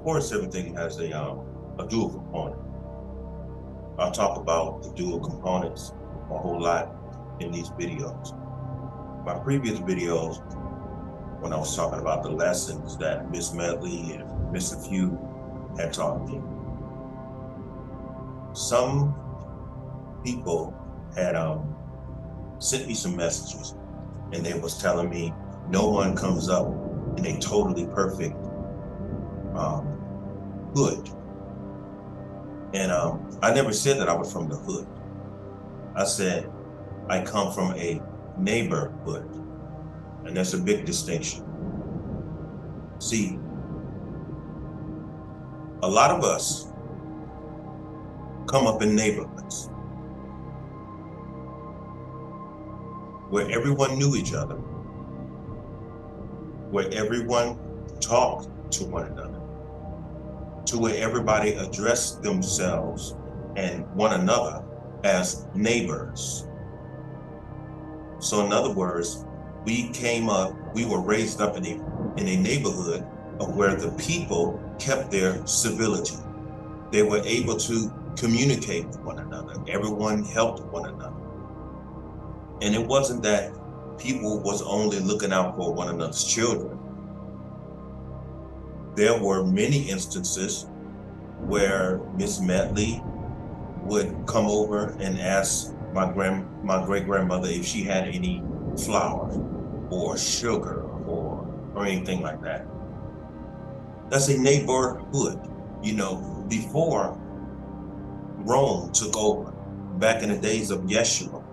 course, everything has a dual component. I'll talk about the dual components a whole lot in these videos. My previous videos, when I was talking about the lessons that Miss Medley and Mr. Few had taught me, some people had sent me some messages, and they was telling me no one comes up in a totally perfect hood. And I never said that I was from the hood. I said I come from a neighborhood, and that's a big distinction. See, a lot of us come up in neighborhoods where everyone knew each other, where everyone talked to one another, to where everybody addressed themselves and one another as neighbors. So in other words, we were raised up in a neighborhood of where the people kept their civility. They were able to communicate with one another. Everyone helped one another. And it wasn't that people was only looking out for one another's children. There were many instances where Miss Medley would come over and ask my great-grandmother if she had any flour or sugar or anything like that. That's a neighborhood. You know, before Rome took over, back in the days of Yeshua,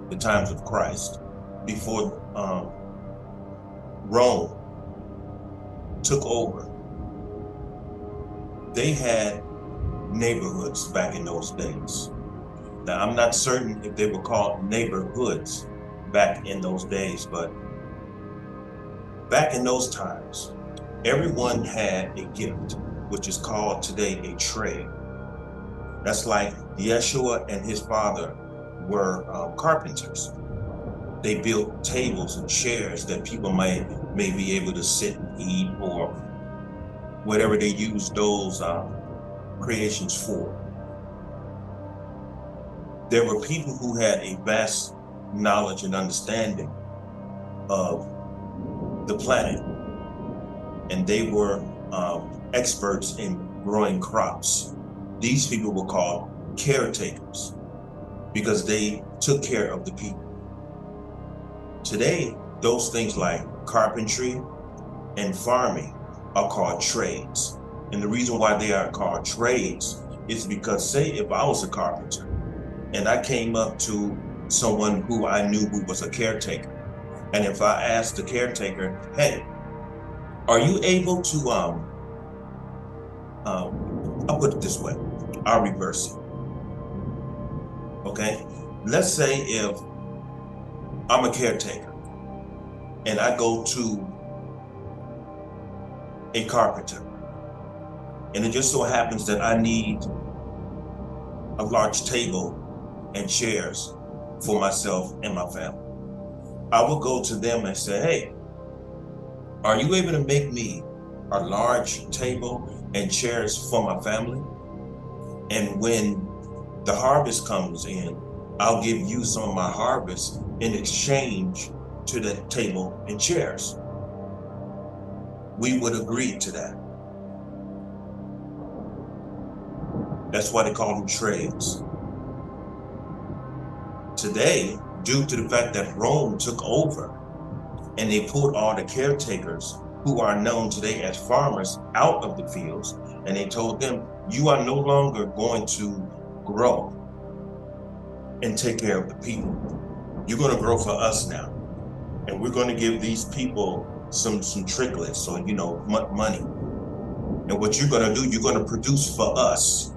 the times of Christ, before Rome took over, they had neighborhoods back in those days. Now, I'm not certain if they were called neighborhoods back in those days, but back in those times, everyone had a gift, which is called today a trade. That's like Yeshua and his father were carpenters. They built tables and chairs that people may be able to sit and eat, or whatever they used those creations for. There were people who had a vast knowledge and understanding of the planet, and they were experts in growing crops. These people were called caretakers because they took care of the people. Today, those things like carpentry and farming are called trades. And the reason why they are called trades is because, say, if I was a carpenter and I came up to someone who I knew who was a caretaker, and if I asked the caretaker, hey, are you able to, I'll put it this way, I'll reverse it, okay? Let's say if I'm a caretaker and I go to a carpenter, and it just so happens that I need a large table and chairs for myself and my family. I will go to them and say, hey, are you able to make me a large table and chairs for my family? And when the harvest comes in, I'll give you some of my harvest in exchange to the table and chairs. We would agree to that. That's why they call them trades. Today, due to the fact that Rome took over and they pulled all the caretakers who are known today as farmers out of the fields, and they told them, you are no longer going to grow and take care of the people. You're going to grow for us now. And we're going to give these people some tricklets, so, you know, money. And what you're going to do, you're going to produce for us.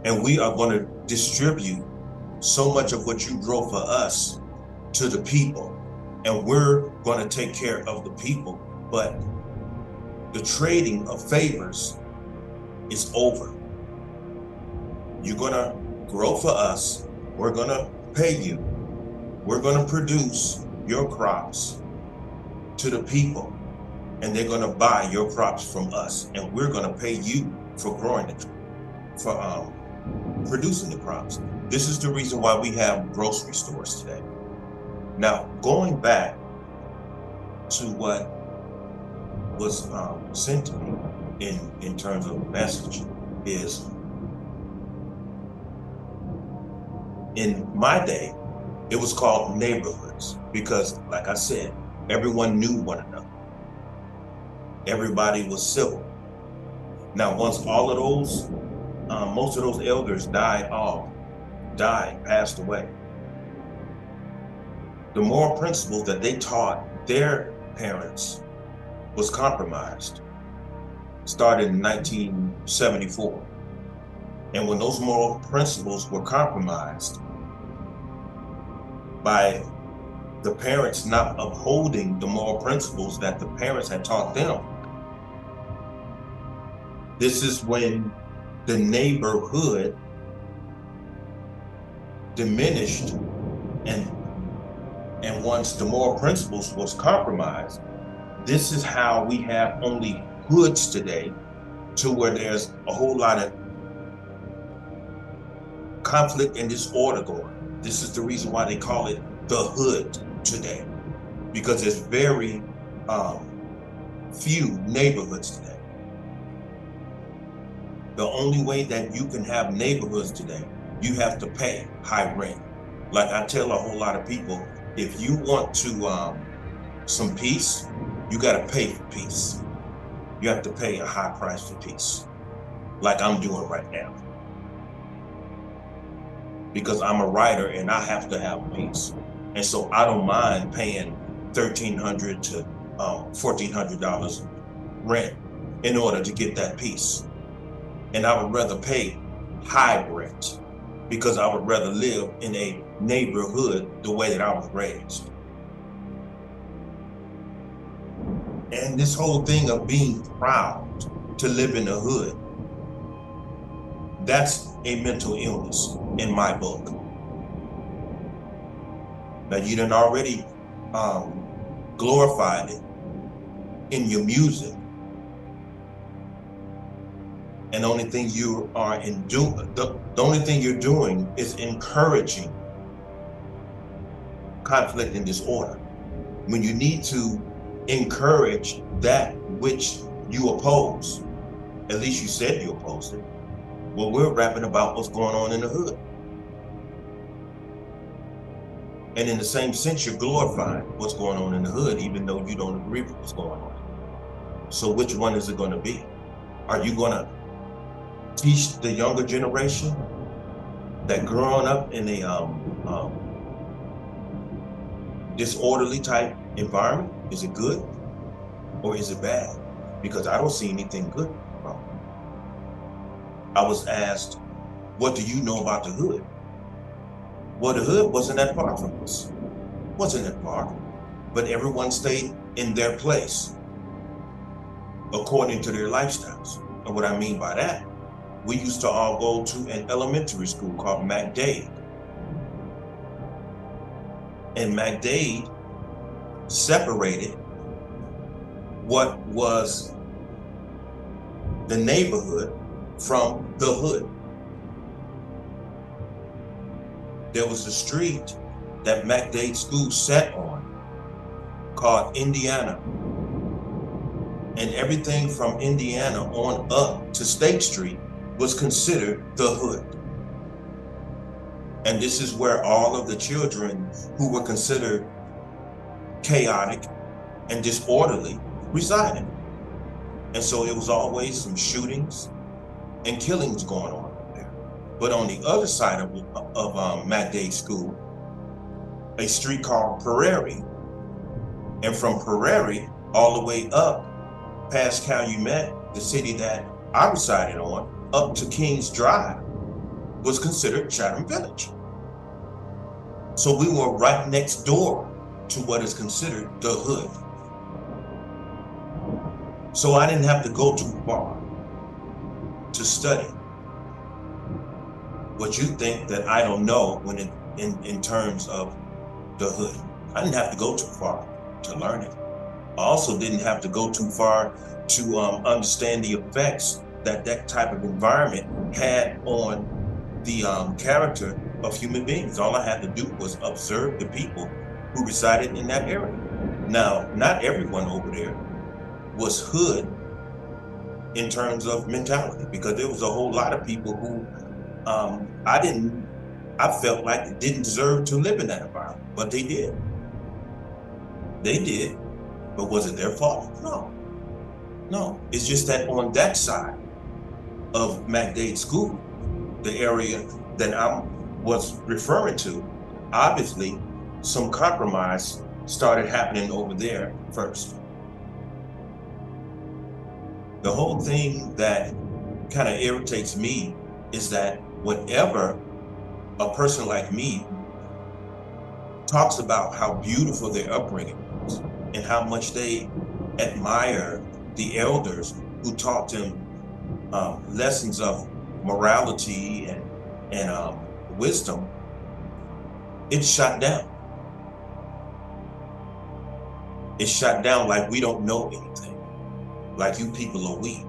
And we are going to distribute so much of what you grow for us to the people. And we're going to take care of the people. But the trading of favors is over. You're going to grow for us. We're going to pay you. We're going to produce your crops to the people. and they're going to buy your crops from us, and we're going to pay you for growing it, for producing the crops. This is the reason why we have grocery stores today. Now, going back to what was sent to me in terms of the message is, in my day, it was called neighborhoods because, like I said, everyone knew one another. Everybody was civil. Now, once all of those, most of those elders passed away, the moral principles that they taught their parents was compromised. Started in 1974. And when those moral principles were compromised by the parents not upholding the moral principles that the parents had taught them, this is when the neighborhood diminished, and once the moral principles was compromised, this is how we have only hoods today, to where there's a whole lot of conflict and disorder going. This is the reason why they call it the hood today, because there's very few neighborhoods today. The only way that you can have neighborhoods today, you have to pay high rent. Like I tell a whole lot of people, if you want to some peace, you got to pay for peace. You have to pay a high price for peace, like I'm doing right now, because I'm a writer and I have to have peace. And so I don't mind paying $1,300 to $1,400 rent in order to get that peace. And I would rather pay high rent because I would rather live in a neighborhood the way that I was raised. And this whole thing of being proud to live in the hood, that's a mental illness in my book. Now, you done already glorified it in your music. And the only thing you are the only thing you're doing is encouraging conflict and disorder, when you need to encourage that which you oppose. At least you said you opposed it. Well, we're rapping about what's going on in the hood. And in the same sense, you're glorifying what's going on in the hood, even though you don't agree with what's going on. So which one is it going to be? Are you going to teach the younger generation that growing up in a disorderly type environment, is it good or is it bad? Because I don't see anything good about it. I was asked, what do you know about the hood? Well, the hood wasn't that far from us. Wasn't that far, but everyone stayed in their place according to their lifestyles. And what I mean by that, we used to all go to an elementary school called McDade. And McDade separated what was the neighborhood from the hood. There was a street that McDade School sat on called Indiana. And everything from Indiana on up to State Street was considered the hood. And this is where all of the children who were considered chaotic and disorderly resided. And so it was always some shootings and killings going on there. But on the other side of McDade School, a street called Prairie, and from Prairie all the way up past Calumet, the city that I resided on, up to Kings Drive, was considered Chatham Village. So we were right next door to what is considered the hood. So I didn't have to go too far to study what you think that I don't know when in terms of the hood. I didn't have to go too far to learn it. I also didn't have to go too far to understand the effects that that type of environment had on the character of human beings. All I had to do was observe the people who resided in that area. Now, not everyone over there was hood in terms of mentality, because there was a whole lot of people who I felt like didn't deserve to live in that environment, but they did. They did. But was it their fault? No. No. It's just that on that side of McDade School, the area that I was referring to, obviously some compromise started happening over there first. The whole thing that kind of irritates me is that whenever a person like me talks about how beautiful their upbringing was and how much they admire the elders who taught them lessons of morality and wisdom, it's shot down. It's shot down like we don't know anything, like you people are weak.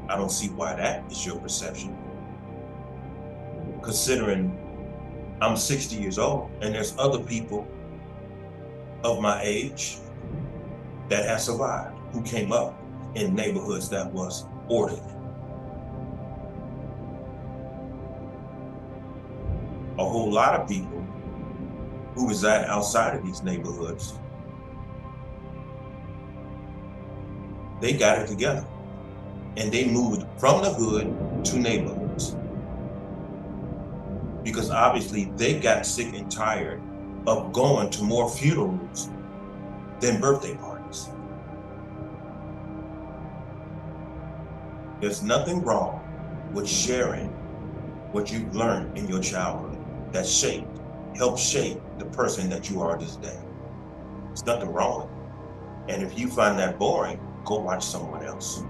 I don't see why that is your perception, considering I'm 60 years old and there's other people of my age that have survived, who came up in neighborhoods that was ordered. A whole lot of people who reside outside of these neighborhoods, they got it together and they moved from the hood to neighborhoods, because obviously they got sick and tired of going to more funerals than birthday parties. There's nothing wrong with sharing what you've learned in your childhood that helped shape the person that you are this day. There's nothing wrong with it. And if you find that boring, go watch someone else.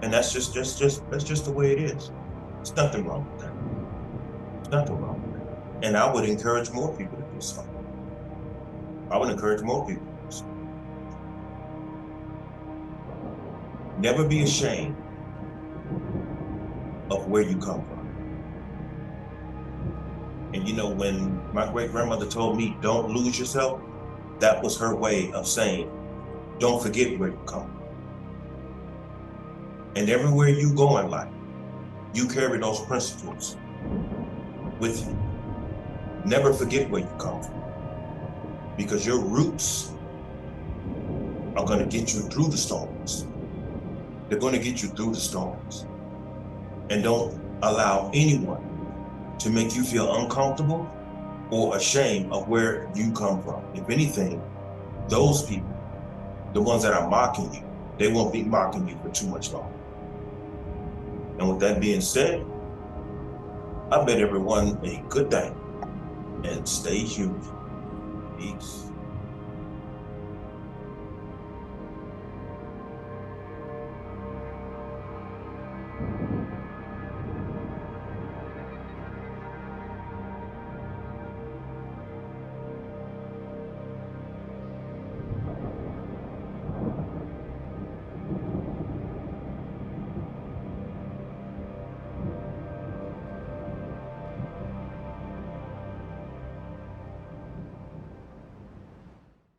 And that's just the way it is. There's nothing wrong with that. There's nothing wrong with that. And I would encourage more people to do so. I would encourage more people to do so. Never be ashamed of where you come from. And you know, when my great-grandmother told me, don't lose yourself, that was her way of saying, don't forget where you come from. And everywhere you go in life, you carry those principles with you. Never forget where you come from, because your roots are going to get you through the storms. They're going to get you through the storms. And don't allow anyone to make you feel uncomfortable or ashamed of where you come from. If anything, those people, the ones that are mocking you, they won't be mocking you for too much longer. And with that being said, I bid everyone a good day and stay human. Peace.